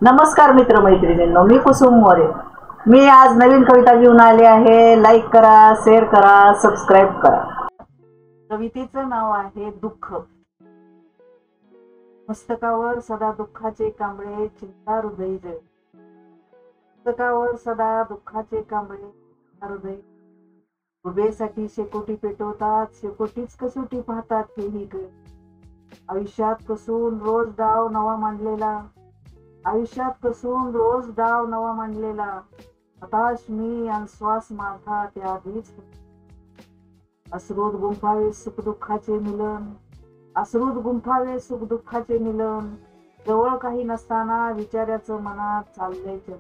नमस्कार मित्र मैत्रिणींनो, मी कुसुम मोरे। मी आज नवीन कविता घेऊन आले आहे। लाईक करा, शेअर करा, सबस्क्राईब करा। कवितेचं नाव आहे दुःख। मस्तकावर सदा दुःखाचे कांबळे, चिंता हृदयी जळे। मस्तकावर सदा दुःखाचे कांबळे, हृदय उभेसाठी शेकोटी पेटवतात, शेकोटीच कसोटी पाहतात हेही कळे। आयुष्यात कसून रोज डाव नवा मांडलेला, आयुष्यात कसून रोज डाव नवा मांडलेला, हताश मी आणि श्वास माझा त्याआधीच। अश्रूत गुंफावे सुख दुःखाचे मिलन, अश्रूत गुंफावे सुख दुःखाचे मिलन, जवळ काही नसताना विचाराचं मनात चाललंय चल।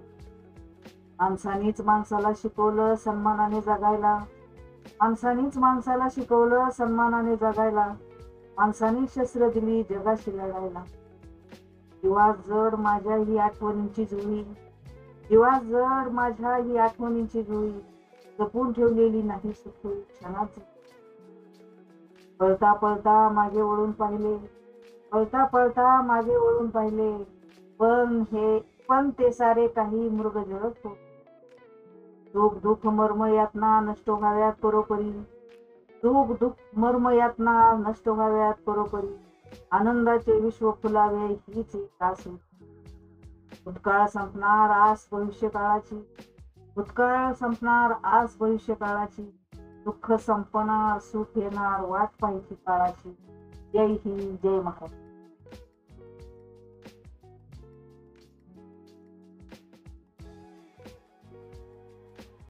माणसानीच माणसाला शिकवलं सन्मानाने जगायला, माणसानीच माणसाला शिकवलं सन्मानाने जगायला, माणसानी शस्त्र दिली जगाशी लढायला। जीवा जड माझ्या ही आठवणींची जुळी, जीवा जड माझ्या ही आठवणींची जुळी, जपून ठेवलेली नाही सुख क्षणाच। पळता पळता मागे वळून पाहिले, पळता पळता मागे वळून पाहिले, पण ते सारे काही मृग जळत हो। दुःख दुःख मर्म यातना नष्ट व्हाव्यात परोपरी, दुःख दुःख मर्म यातना नष्ट व्हाव्यात परोपरी, आनंदाचे विश्व फुलावे हीच एक आस। भूतकाळ संपणार आस भविष्य काळाची, भूतकाळ संपणार आस भविष्य काळाची, दुःख संपणार सुख येणार वाट पाहिजे काळाची। जय हिंद, जय महाराष्ट्र।